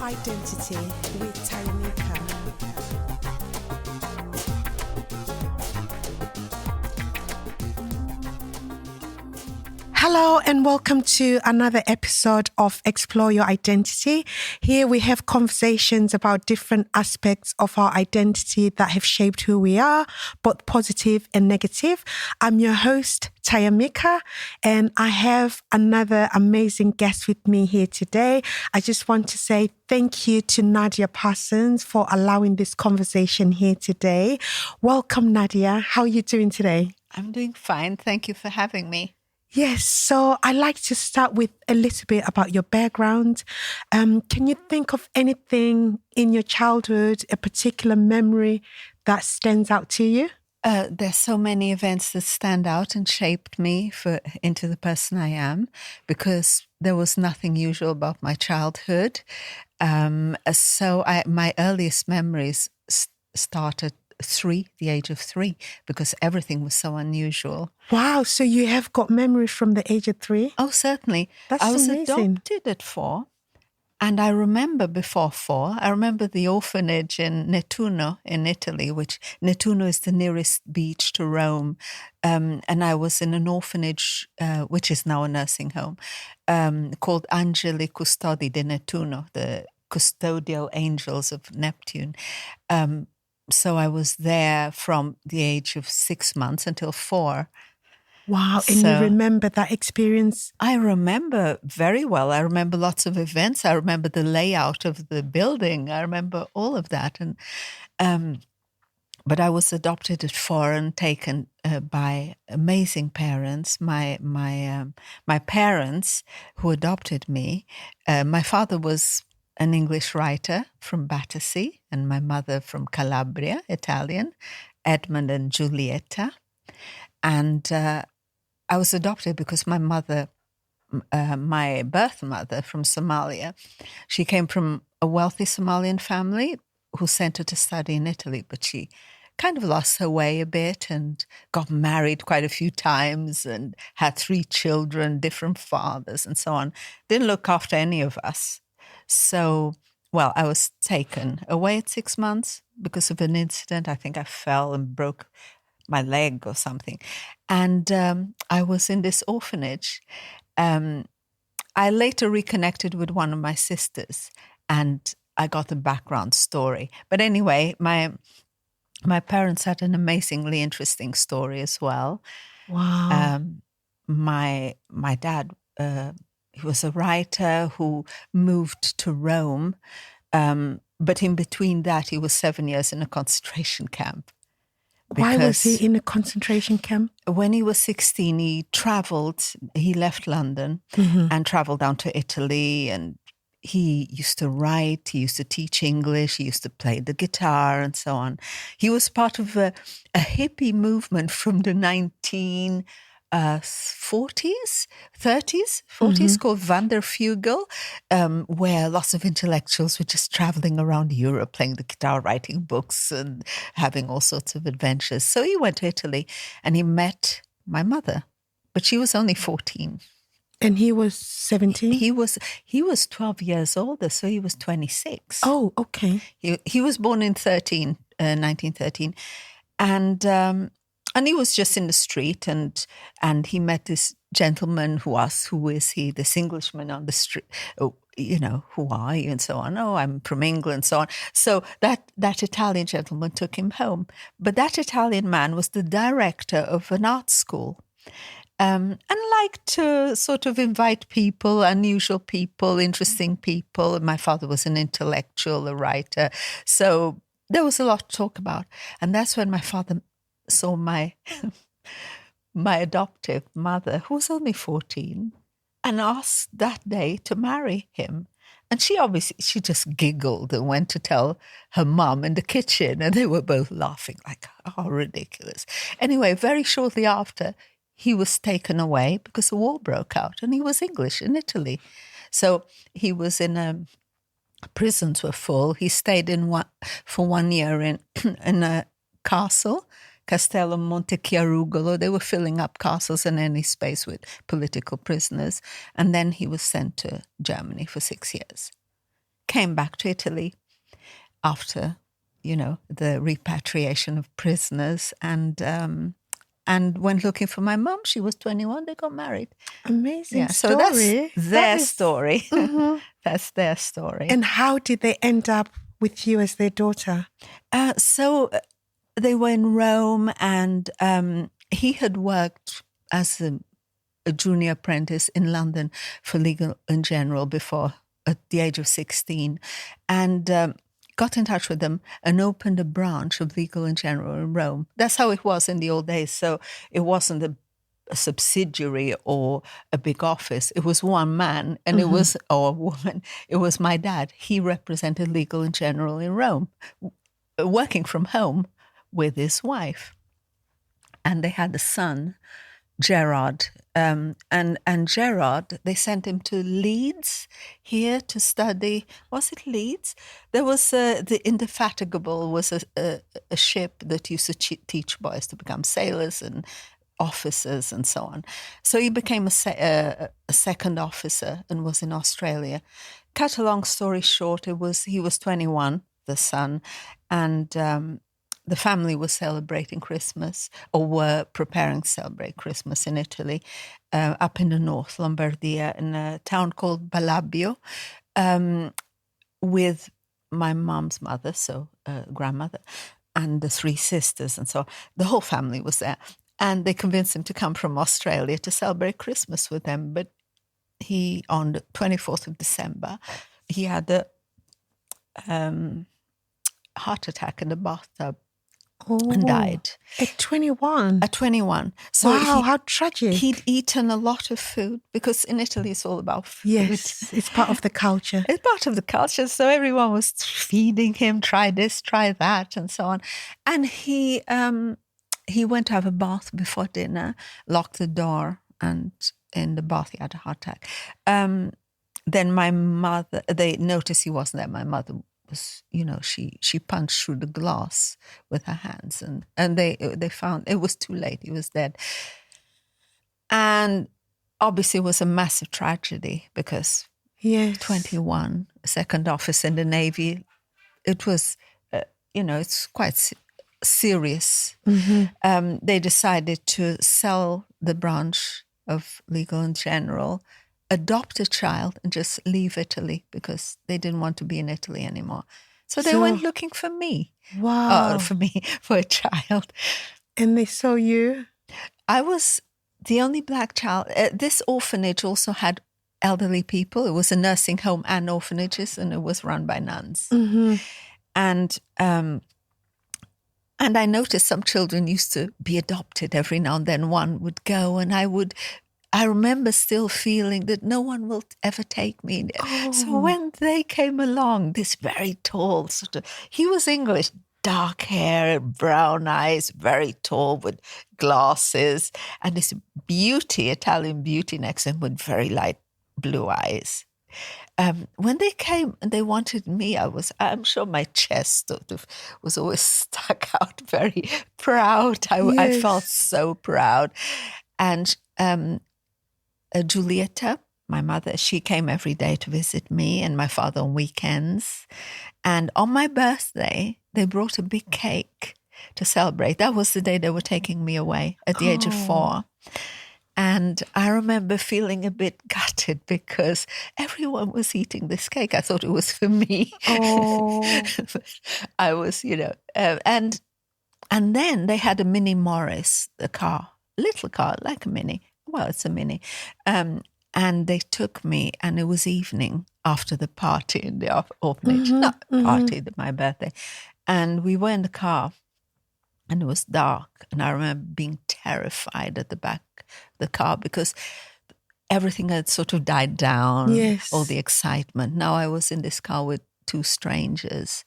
Identity with Tarimika. Hello and welcome to another episode of Explore Your Identity. Here we have conversations about different aspects of our identity that have shaped who we are, both positive and negative. I'm your host, Tarimika, and I have another amazing guest with me here today. I just want to say thank you to Nadia Parsons for allowing this conversation here today. Welcome, Nadia. How are you doing today? I'm doing fine. Thank you for having me. Yes, so I'd like to start with a little bit about your background. Can you think of anything in your childhood, a particular memory that stands out to you? There's so many events that stand out and shaped me into the person I am, because there was nothing usual about my childhood. My earliest memories start at the age of 3, because everything was so unusual. Wow, so you have got memories from the age of 3? Oh, certainly. That's I was amazing. adopted at 4. And I remember before 4, I remember the orphanage in Nettuno in Italy, which Nettuno is the nearest beach to Rome. And I was in an orphanage, which is now a nursing home, called Angeli Custodi di Nettuno, the custodial angels of Neptune. So I was there from the age of 6 months until 4. Wow, and you remember that experience? I remember very well. I remember lots of events. I remember the layout of the building. I remember all of that. But I was adopted at 4 and taken by amazing parents. My parents who adopted me, my father was an English writer from Battersea, and my mother from Calabria, Italian, Edmund and Giulietta. And I was adopted because my mother, my birth mother from Somalia, she came from a wealthy Somalian family who sent her to study in Italy, but she kind of lost her way a bit and got married quite a few times and had 3 children, different fathers and so on. Didn't look after any of us. So, I was taken away at 6 months because of an incident. I think I fell and broke my leg or something. And I was in this orphanage. I later reconnected with one of my sisters, and I got a background story. But anyway, my parents had an amazingly interesting story as well. Wow. My dad, he was a writer who moved to Rome, but in between that, he was 7 years in a concentration camp. Why was he in a concentration camp? When he was 16, he left London and traveled down to Italy, and he used to write, he used to teach English, he used to play the guitar and so on. He was part of a hippie movement from the 1940s, 40s called Vanderfugel, where lots of intellectuals were just traveling around Europe, playing the guitar, writing books and having all sorts of adventures. So he went to Italy and he met my mother, but she was only 14. And he was 17? He was 12 years older, so he was 26. Oh, okay. He was born in 1913. And he was just in the street, and he met this gentleman who asked, "Who is he?" This Englishman on the street, "Oh, who are you?" and so on. "Oh, I'm from England," so on. So that Italian gentleman took him home. But that Italian man was the director of an art school, and liked to sort of invite people, unusual people, interesting people. My father was an intellectual, a writer, so there was a lot to talk about. And that's when my father saw my adoptive mother, who was only 14, and asked that day to marry him. And she just giggled and went to tell her mum in the kitchen, and they were both laughing like, "Oh, ridiculous." Anyway, very shortly after, he was taken away because the war broke out, and he was English in Italy. So he was in prisons were full. He stayed for 1 year in a castle, Castello Montechiarugolo. They were filling up castles in any space with political prisoners. And then he was sent to Germany for 6 years. came back to Italy after, the repatriation of prisoners, and went looking for my mum. She was 21. They got married. Amazing So story. that's their That is- story. Mhm. That's their story. And how did they end up with you as their daughter? So they were in Rome, and he had worked as a junior apprentice in London for Legal & General before, at the age of 16, and got in touch with them and opened a branch of Legal & General in Rome. That's how it was in the old days. So it wasn't a subsidiary or a big office. It was one man, and it was, or a woman. It was my dad. He represented Legal & General in Rome, working from home with his wife. And they had a son, Gerard. And Gerard, they sent him to Leeds here to study. Was it Leeds? There was the Indefatigable was a ship that used to teach boys to become sailors and officers and so on. So he became a second officer and was in Australia. Cut a long story short, he was 21, the son, and the family was celebrating Christmas, or were preparing to celebrate Christmas in Italy, up in the north, Lombardia, in a town called Balabbio, with my mom's mother, so grandmother, and the three sisters, and so the whole family was there. And they convinced him to come from Australia to celebrate Christmas with them. But he, on the 24th of December, he had a heart attack in the bathtub and died. At 21? At 21. So wow, how tragic. He'd eaten a lot of food, because in Italy it's all about food. Yes, it's part of the culture. It's part of the culture. So everyone was feeding him, try this, try that, and so on. And he went to have a bath before dinner, locked the door, and in the bath he had a heart attack. Then my mother, they noticed he wasn't there. My mother was, she punched through the glass with her hands, and they found it was too late. He was dead. And obviously it was a massive tragedy, because 21, second officer in the Navy, it was, it's quite serious. They decided to sell the branch of Legal & General, adopt a child, and just leave Italy, because they didn't want to be in Italy anymore. So they went looking for me. Wow. For a child. And they saw you? I was the only black child. This orphanage also had elderly people. It was a nursing home and orphanages, and it was run by nuns. And I noticed some children used to be adopted every now and then. One would go, and I remember still feeling that no one will ever take me. So when they came along, this very tall he was English, dark hair, brown eyes, very tall with glasses, and this Italian beauty next to him with very light blue eyes. When they came and they wanted me, I'm sure my chest sort of was always stuck out, very proud. I felt so proud. And Giulietta, my mother, she came every day to visit me and my father on weekends. And on my birthday, they brought a big cake to celebrate. That was the day they were taking me away at the age of 4. And I remember feeling a bit gutted, because everyone was eating this cake. I thought it was for me. I was, and then they had a Mini Morris, the car, little car, like a Mini. Well, it's a Mini. And they took me, and it was evening after the party in the orphanage, not party, my birthday. And we were in the car, and it was dark. And I remember being terrified at the back of the car, because everything had sort of died down, all the excitement. Now I was in this car with 2 strangers,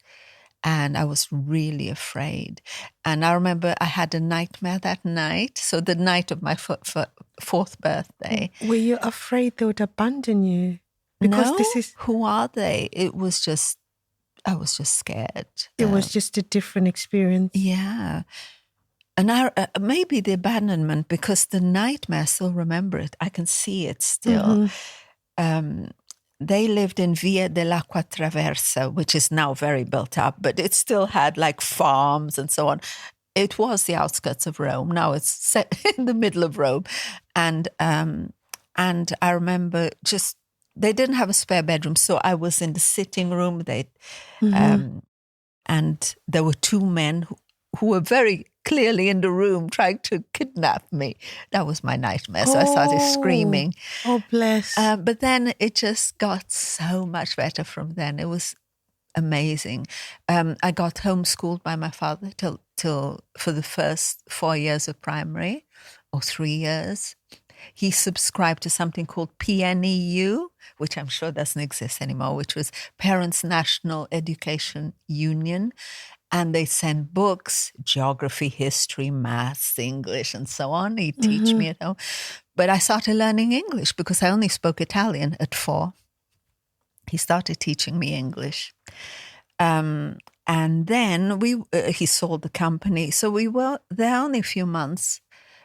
and I was really afraid. And I remember I had a nightmare that night. So the night of my 4th birthday. Were you afraid they would abandon you? Because who are they? I was just scared. It was just a different experience. Yeah. And maybe the abandonment, because the nightmare, I still remember it. I can see it still. they lived in Via dell'Acqua Traversa, which is now very built up, but it still had like farms and so on. It was the outskirts of Rome. Now it's set in the middle of Rome. And I remember they didn't have a spare bedroom. So I was in the sitting room. And there were two men who were very clearly in the room trying to kidnap me. That was my nightmare. So I started screaming. Oh, bless. But then it just got so much better from then. It was amazing. I got homeschooled by my father till for the first 4 years of primary, or 3 years. He subscribed to something called PNEU, which I'm sure doesn't exist anymore, which was Parents National Education Union. And they sent books, geography, history, maths, English, and so on. He'd teach me at home. But I started learning English because I only spoke Italian at 4. He started teaching me English. And then he sold the company. So we were there only a few months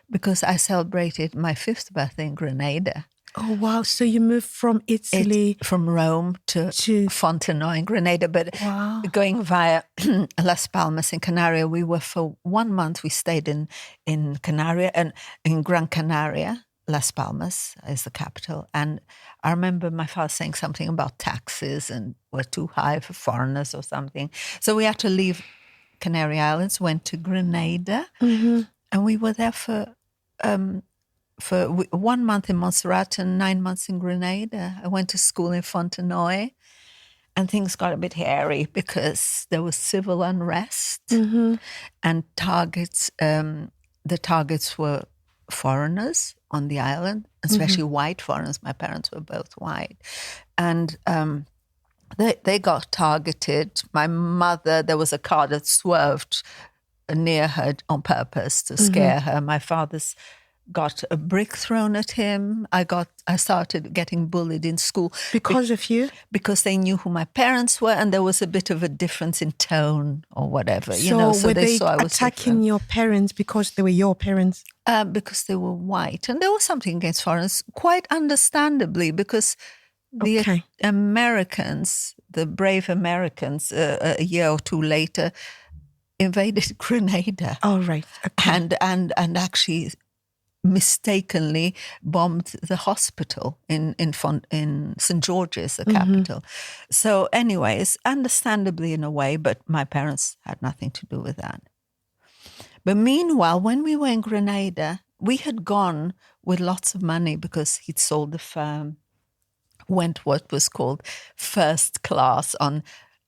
because I celebrated my 5th birthday in Grenada. Oh, wow. So you moved from Italy? From Rome to Fontenoy in Grenada, but going via Las Palmas in Canaria. We were for 1 month, we stayed in Canaria, and in Gran Canaria. Las Palmas is the capital. And I remember my father saying something about taxes and were too high for foreigners or something. So we had to leave Canary Islands, went to Grenada, and we were there for 1 month in Montserrat and 9 months in Grenada. I went to school in Fontenoy, and things got a bit hairy because there was civil unrest and targets. The targets were foreigners on the island, especially white foreigners. My parents were both white. And they got targeted. My mother, there was a car that swerved near her on purpose to scare her. My father's got a brick thrown at him. I started getting bullied in school. Because of you? Because they knew who my parents were, and there was a bit of a difference in tone or whatever. So So were they they saw I was attacking different. your parents because they were your parents? Because they were white. And there was something against foreigners, quite understandably, because the Americans, the brave Americans, a year or two later, invaded Grenada. Oh, right. Okay. And actually mistakenly bombed the hospital in St. George's, the capital. So anyways, understandably in a way, but my parents had nothing to do with that. But meanwhile, when we were in Grenada, we had gone with lots of money because he'd sold the firm, went what was called first class on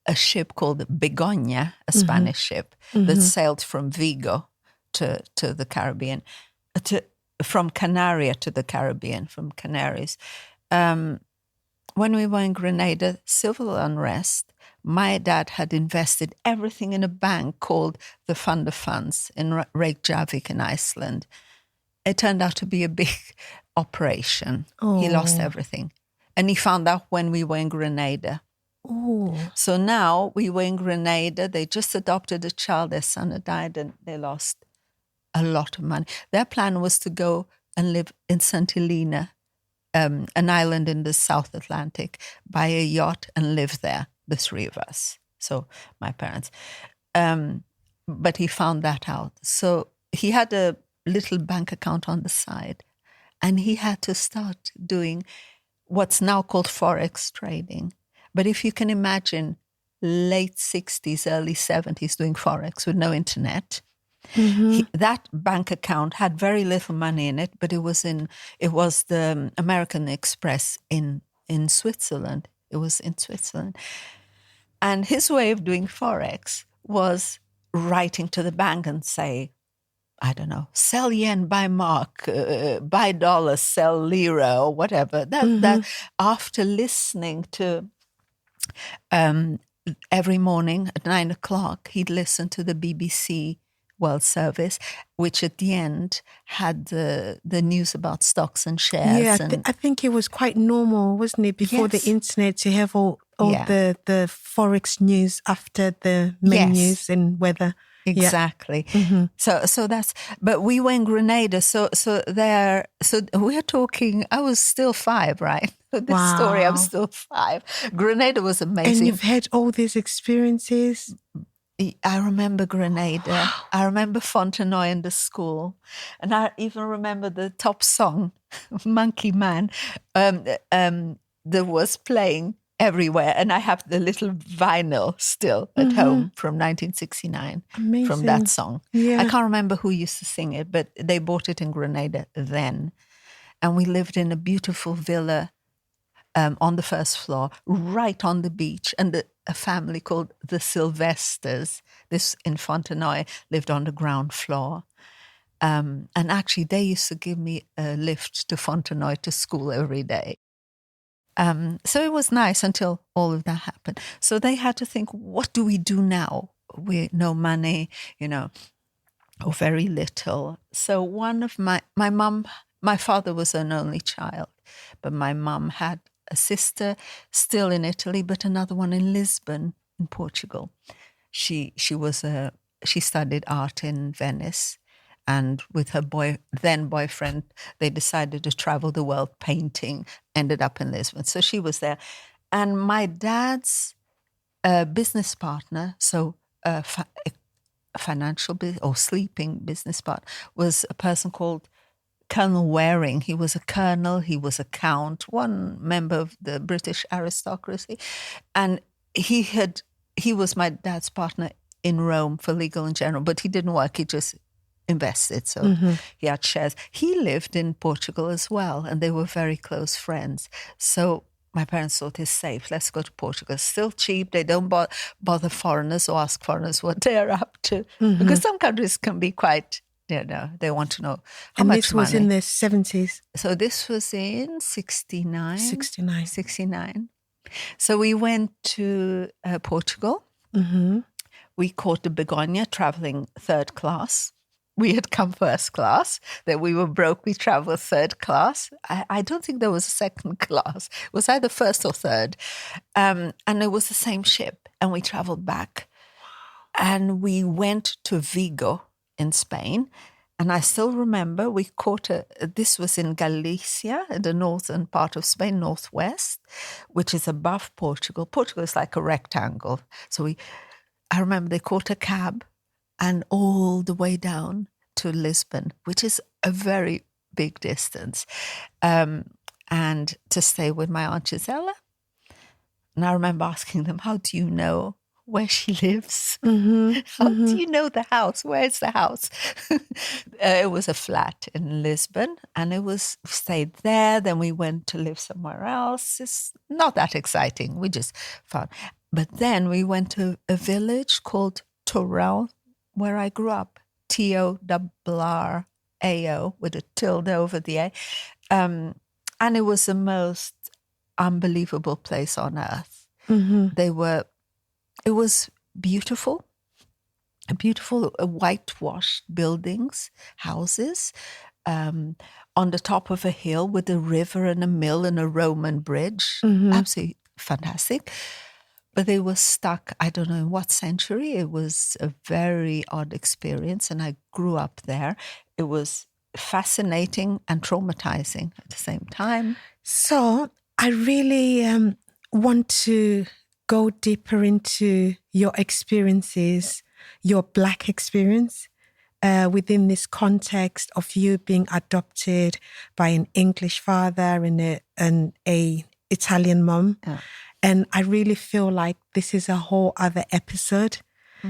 a ship called Begoña, a Spanish ship that sailed from Vigo to the Caribbean, from Canaria to the Caribbean, from Canaries. When we were in Grenada, civil unrest, my dad had invested everything in a bank called the Fund of Funds in Reykjavik in Iceland. It turned out to be a big operation. Oh. He lost everything. And he found out when we were in Grenada. Oh. So now we were in Grenada. They just adopted a child. Their son had died and they lost a lot of money. Their plan was to go and live in St. Helena, an island in the South Atlantic, buy a yacht and live there, the 3 of us. So my parents. But he found that out. So he had a little bank account on the side and he had to start doing what's now called Forex trading. But if you can imagine late 60s, early 70s doing Forex with no internet, that bank account had very little money in it, but it was the American Express in Switzerland. It was in Switzerland. And his way of doing Forex was writing to the bank and say, I don't know, sell yen, buy mark, buy dollars, sell lira or whatever. That after listening to every morning at 9 o'clock, he'd listen to the BBC World Service, which at the end had the news about stocks and shares. Yeah, I think it was quite normal, wasn't it, before the internet to have all the Forex news after the main news and weather. exactly. So that's. But we were in Grenada. So we're talking. I was still 5, right? This story. I'm still 5. Grenada was amazing. And you've had all these experiences. I remember Grenada. I remember Fontenoy in the school, and I even remember the top song, "Monkey Man," that was playing everywhere. And I have the little vinyl still at home from 1969 from that song. Yeah. I can't remember who used to sing it, but they bought it in Grenada then, and we lived in a beautiful villa. On the first floor, right on the beach, and a family called the Sylvesters, this in Fontenoy, lived on the ground floor. And actually, they used to give me a lift to Fontenoy to school every day. So it was nice until all of that happened. So they had to think, what do we do now? We no money, or very little. So one of my mum, my father was an only child, but my mum had a sister still in Italy, but another one in Lisbon, in Portugal. She studied art in Venice, and with her then boyfriend, they decided to travel the world painting. Ended up in Lisbon, so she was there. And my dad's business partner, so financial or sleeping business partner, was a person called Colonel Waring. He was a colonel, he was a count, one member of the British aristocracy. And he was my dad's partner in Rome for legal and general, but he didn't work, he just invested. So he had shares. He lived in Portugal as well, and they were very close friends. So my parents thought, it's safe, let's go to Portugal. Still cheap, they don't bother foreigners or ask foreigners what they're up to. Because some countries can be quite... they want to know how much money. And this was in the 70s? So this was in 69. 69. So we went to Portugal. We caught the Begonia traveling 3rd class. We had come 1st class. That we were broke, we traveled 3rd class. I don't think there was a 2nd class. It was either 1st or 3rd. And it was the same ship. And we traveled back. And we went to Vigo in Spain. And I still remember we caught this was in Galicia, in the northern part of Spain, northwest, which is above Portugal. Portugal is like a rectangle. So I remember they caught a cab and all the way down to Lisbon, which is a very big distance, and to stay with my Aunt Gisela. And I remember asking them, how do you know where she lives? How do you know the house? Where's the house? It was a flat in Lisbon, and stayed there. Then we went to live somewhere else. It's not that exciting. We just found. But then we went to a village called Torrão, where I grew up. Torrao, with a tilde over the A. And it was the most unbelievable place on earth. It was beautiful, whitewashed buildings, houses, on the top of a hill with a river and a mill and a Roman bridge. Absolutely fantastic. But they were stuck, I don't know in what century. It was a very odd experience, and I grew up there. It was fascinating and traumatizing at the same time. So I really want to go deeper into your experiences, your Black experience, within this context of you being adopted by an English father and a Italian mom. Yeah. And I really feel like this is a whole other episode.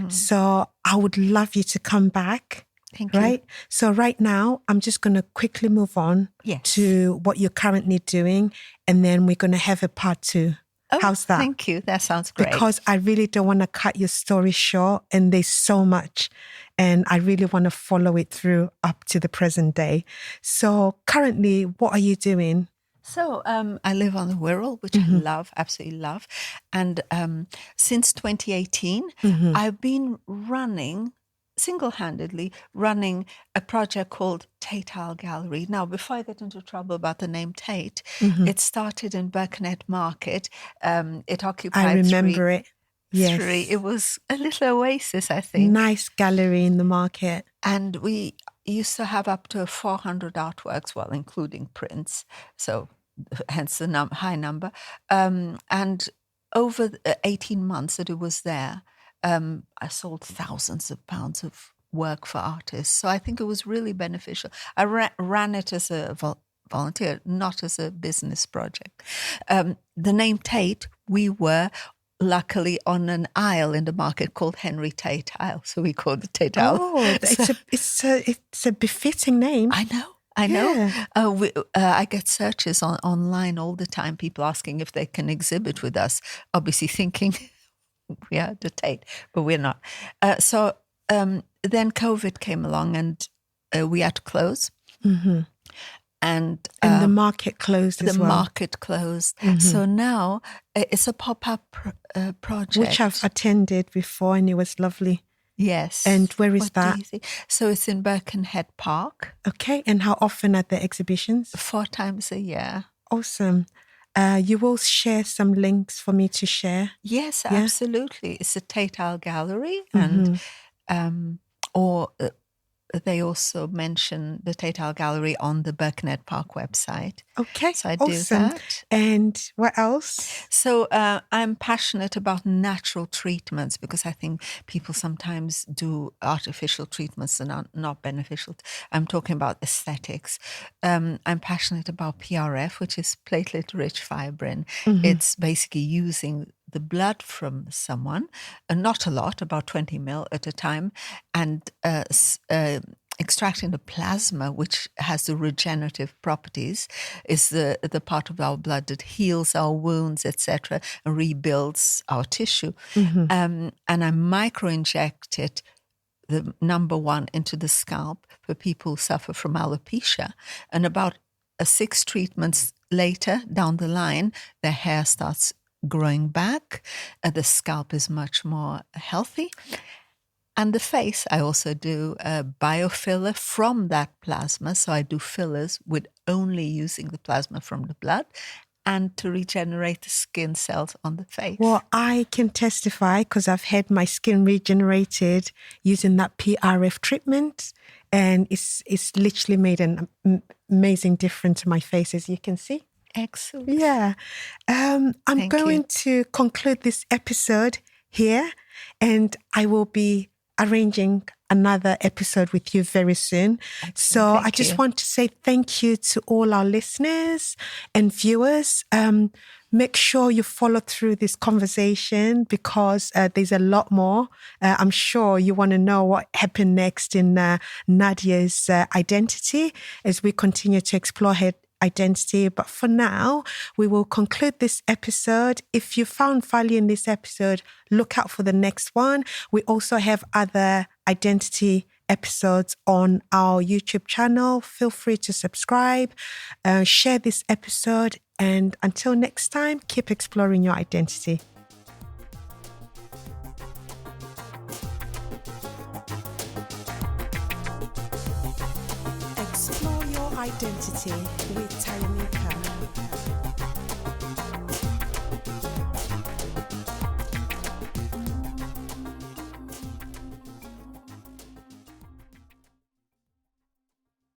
So I would love you to come back. Thank you. Right? So right now, I'm just going to quickly move on to what you're currently doing. And then we're going to have a part 2. Oh, how's that? Thank you. That sounds great. Because I really don't want to cut your story short. And there's so much. And I really want to follow it through up to the present day. So currently, what are you doing? So I live on the Wirral, which I love, absolutely love. And since 2018, I've been single-handedly running a project called Tate Isle Gallery. Now, before I get into trouble about the name Tate, it started in Birkenhead Market. It occupied I remember it Yes. 3. It was a little oasis, I think. Nice gallery in the market. And we used to have up to 400 artworks, well, including prints. So hence the high number. And over the 18 months that it was there, I sold thousands of pounds of work for artists. So I think it was really beneficial. I ran it as a volunteer, not as a business project. The name Tate, we were luckily on an aisle in the market called Henry Tate Aisle, so we called it Tate Aisle. Oh, it's a befitting name. I know. I get searches online all the time, people asking if they can exhibit with us, obviously thinking we are the Tate, but we're not. So then COVID came along and we had to close. Mm-hmm. And the market closed as well. The market closed. Mm-hmm. So now it's a pop-up project. Which I've attended before and it was lovely. Yes. And where is that? So it's in Birkenhead Park. Okay. And how often are the exhibitions? 4 times a year. Awesome. You will share some links for me to share? Yes, absolutely. It's a Tate Aisle gallery and or they also mention the Tate Aisle Gallery on the Birkenhead Park website. Okay, so I do that. And what else? So I'm passionate about natural treatments because I think people sometimes do artificial treatments that are not beneficial. I'm talking about aesthetics. I'm passionate about PRF, which is platelet-rich fibrin. Mm-hmm. It's basically using the blood from someone, not a lot, about 20 ml at a time, and extracting the plasma, which has the regenerative properties, is the part of our blood that heals our wounds, etc., and rebuilds our tissue. Mm-hmm. And I micro-inject it, the number 1, into the scalp for people who suffer from alopecia. And about 6 treatments later, down the line, their hair starts growing back. The scalp is much more healthy. And the face, I also do a biofiller from that plasma. So I do fillers with only using the plasma from the blood and to regenerate the skin cells on the face. Well, I can testify because I've had my skin regenerated using that PRF treatment. And it's literally made an amazing difference to my face, as you can see. Excellent. Yeah. I'm going to conclude this episode here, and I will be arranging another episode with you very soon. Excellent. So I just want to say thank you to all our listeners and viewers. Make sure you follow through this conversation because there's a lot more. I'm sure you want to know what happened next in Nadia's identity as we continue to explore her identity. But for now, we will conclude this episode. If you found value in this episode, look out for the next one. We also have other identity episodes on our YouTube channel. Feel free to subscribe, share this episode, and until next time, keep exploring your identity. Explore your identity with Tayanika.